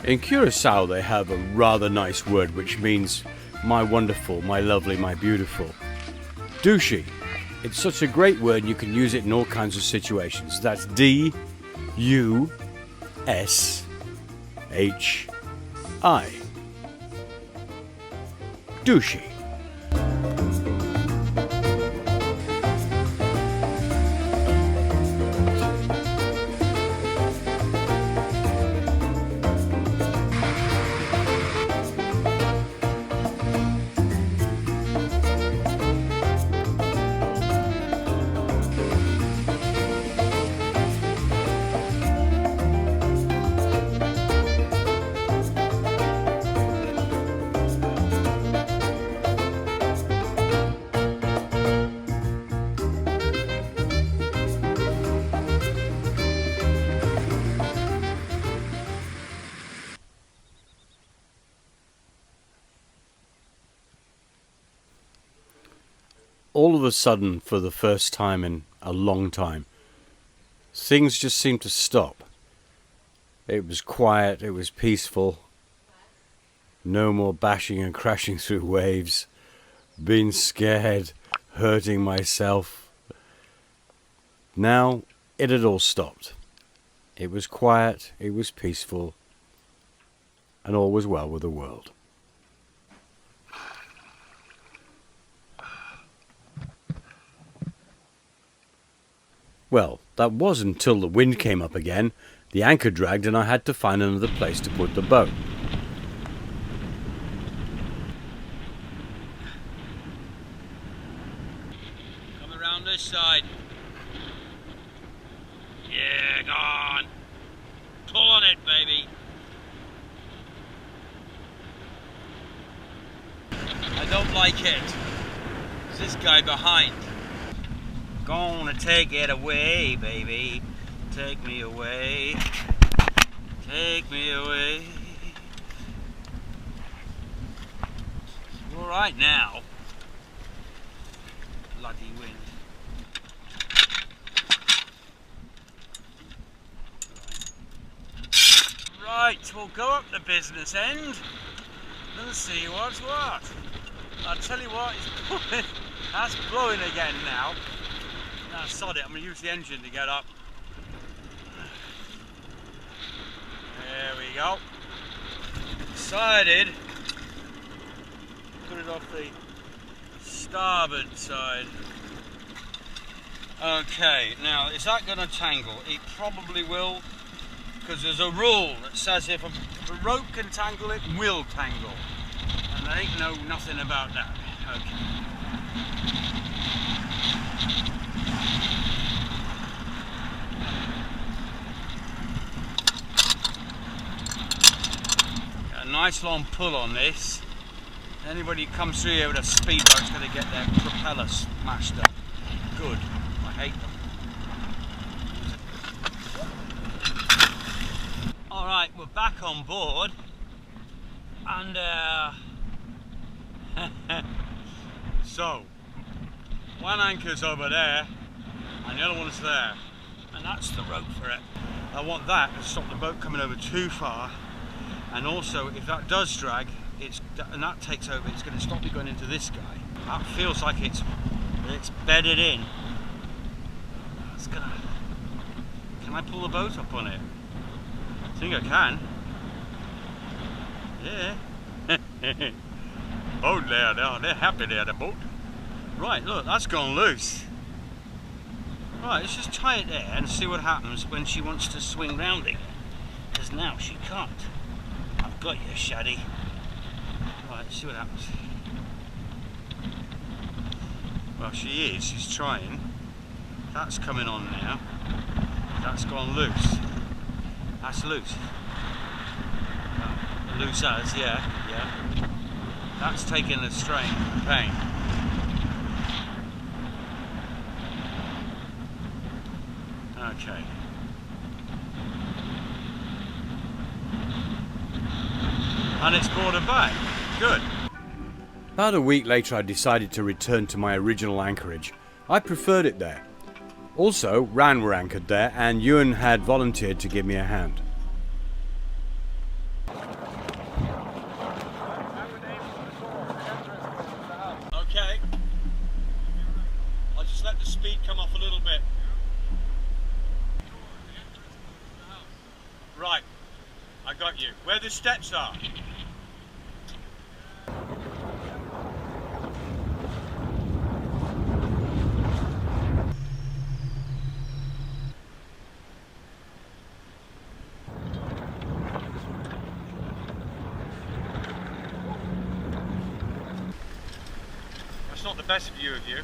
In Curacao they have a rather nice word which means my wonderful, my lovely, my beautiful. Douchey. It's such a great word and you can use it in all kinds of situations. That's D-U-S-H-I. Douchey. All of a sudden, for the first time in a long time, things just seemed to stop. It was quiet, it was peaceful. No more bashing and crashing through waves, being scared, hurting myself. Now, it had all stopped. It was quiet, it was peaceful, and all was well with the world. Well, that was until the wind came up again, the anchor dragged and I had to find another place to put the boat. Come around this side. Yeah, go on. Pull on it, baby. I don't like it. There's this guy behind. Gonna take it away, baby. Take me away. Take me away. All right now. Bloody wind. Right, we'll go up the business end and see what's what. I'll tell you what, it's blowing. That's blowing again now. Now, sod it, I'm going to use the engine to get up. There we go. Decided put it off the starboard side. Okay, now is that going to tangle? It probably will, because there's a rule that says if a rope can tangle, it will tangle. And there ain't nothing about that. Okay. Nice long pull on this. Anybody who comes through here with a speedboat's going to get their propeller smashed up. Good. I hate them. Alright, we're back on board. And so, one anchor's over there and the other one's there. And that's the rope for it. I want that to stop the boat coming over too far. And also, if that does drag, and that takes over, it's going to stop me going into this guy. That feels like it's bedded in. It's gonna. Can I pull the boat up on it? I think I can. Yeah. Boat there, they're happy there, the boat. Right, look, that's gone loose. Right, let's just tie it there and see what happens when she wants to swing round it. Because now she can't. Got you, Shaddy. Right, let's see what happens. Well, she's trying. That's coming on now. That's gone loose. That's loose. Loose as, yeah. That's taking the strain, the pain. Okay. And it's brought her back. Good. About a week later I decided to return to my original anchorage. I preferred it there. Also, Ran were anchored there and Ewan had volunteered to give me a hand. come off a little bit. Right, I got you. Where the steps are. That's not the best view of you.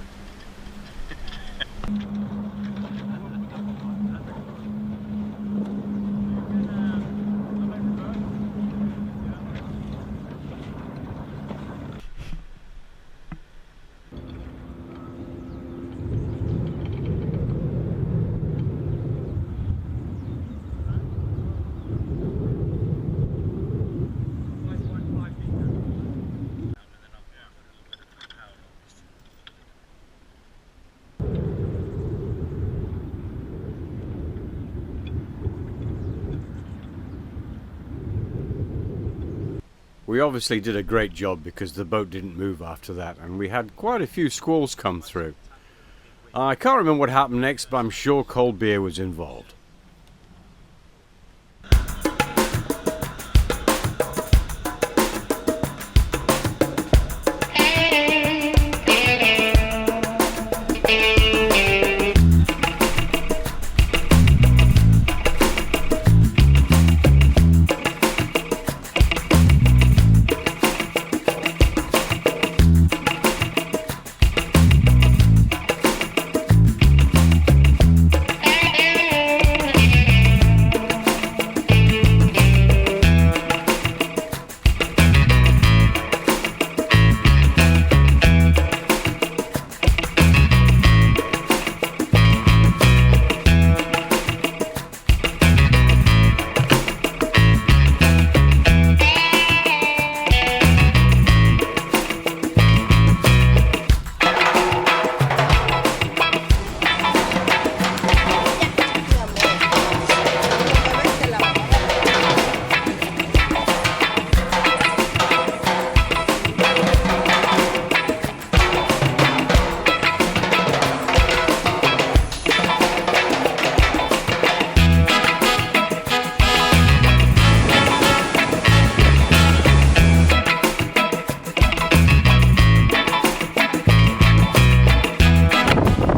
We obviously did a great job because the boat didn't move after that, and we had quite a few squalls come through. I can't remember what happened next, but I'm sure cold beer was involved.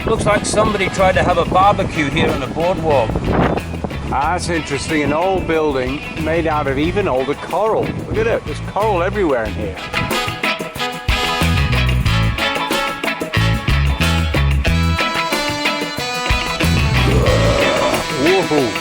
Looks like somebody tried to have a barbecue here on the boardwalk. That's interesting, an old building made out of even older coral. Look at it, there's coral everywhere in here. Woohoo!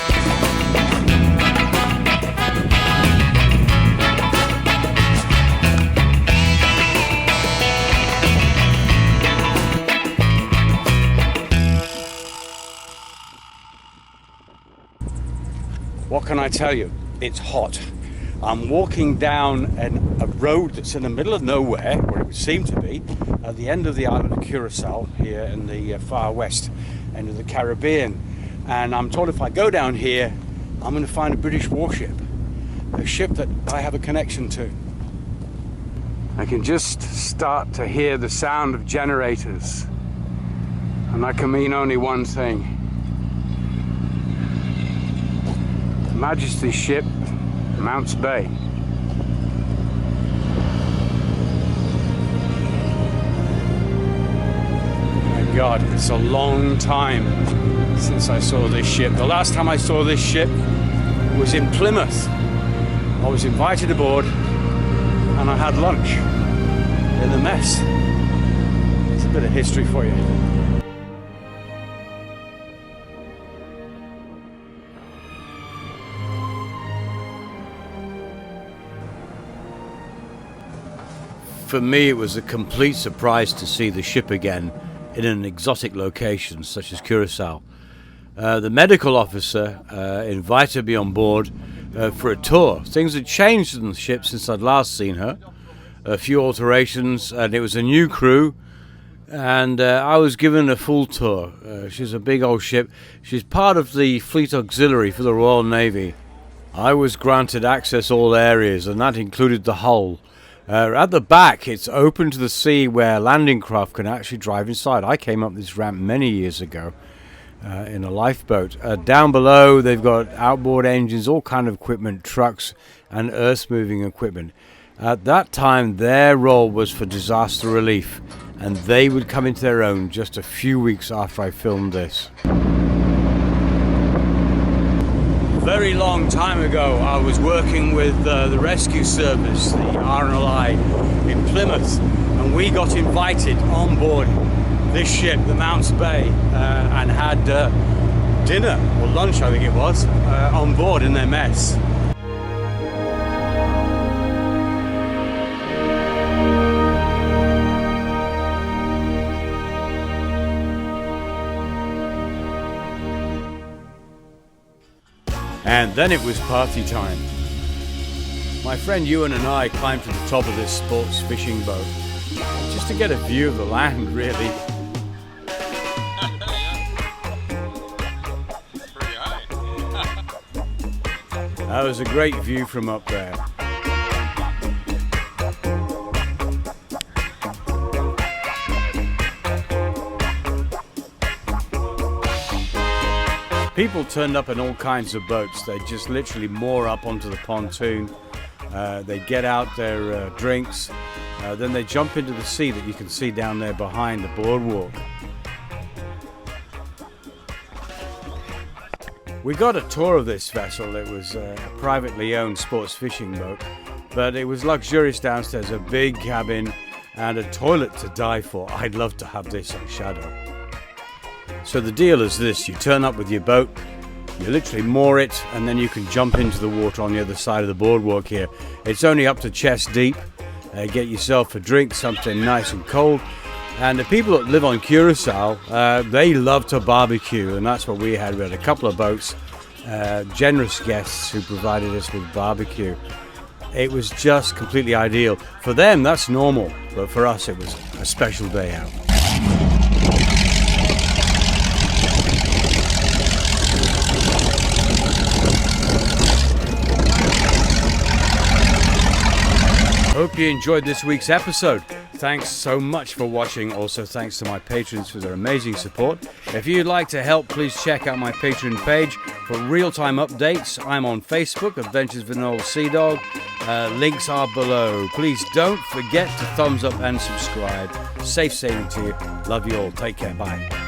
What can I tell you? It's hot. I'm walking down a road that's in the middle of nowhere, where it would seem to be, at the end of the island of Curacao, here in the far west end of the Caribbean. And I'm told if I go down here, I'm going to find a British warship, a ship that I have a connection to. I can just start to hear the sound of generators, and that can mean only one thing. Majesty's ship, Mounts Bay. My God, it's a long time since I saw this ship. The last time I saw this ship was in Plymouth. I was invited aboard and I had lunch in the mess. It's a bit of history for you. For me, it was a complete surprise to see the ship again in an exotic location such as Curacao. The medical officer invited me on board for a tour. Things had changed in the ship since I'd last seen her. A few alterations, and it was a new crew, and I was given a full tour. She's a big old ship. She's part of the Fleet Auxiliary for the Royal Navy. I was granted access all areas, and that included the hull. At the back, it's open to the sea where landing craft can actually drive inside. I came up this ramp many years ago in a lifeboat. Down below, they've got outboard engines, all kind of equipment, trucks and earth-moving equipment. At that time, their role was for disaster relief, and they would come into their own just a few weeks after I filmed this. Very long time ago, I was working with the rescue service, the RNLI, in Plymouth, and we got invited on board this ship, the Mounts Bay, and had dinner, or lunch I think it was, on board in their mess. And then it was party time. My friend Ewan and I climbed to the top of this sports fishing boat just to get a view of the land, really. That was a great view from up there. People turned up in all kinds of boats. They just literally moor up onto the pontoon. They get out their drinks. Then they jump into the sea that you can see down there behind the boardwalk. We got a tour of this vessel. It was a privately owned sports fishing boat, but it was luxurious downstairs, a big cabin and a toilet to die for. I'd love to have this on Shadow. So the deal is this: you turn up with your boat, you literally moor it, and then you can jump into the water on the other side of the boardwalk here. It's only up to chest deep. Get yourself a drink, something nice and cold. And the people that live on Curacao, they love to barbecue, and that's what we had. We had a couple of boats, generous guests who provided us with barbecue. It was just completely ideal. For them, that's normal, but for us, it was a special day out. Hope you enjoyed this week's episode. Thanks so much for watching. Also, thanks to my patrons for their amazing support. If you'd like to help, please check out my Patreon page for real-time updates. I'm on Facebook, Adventures with an Old Seadog. Links are below. Please don't forget to thumbs up and subscribe. Safe sailing to you. Love you all. Take care. Bye.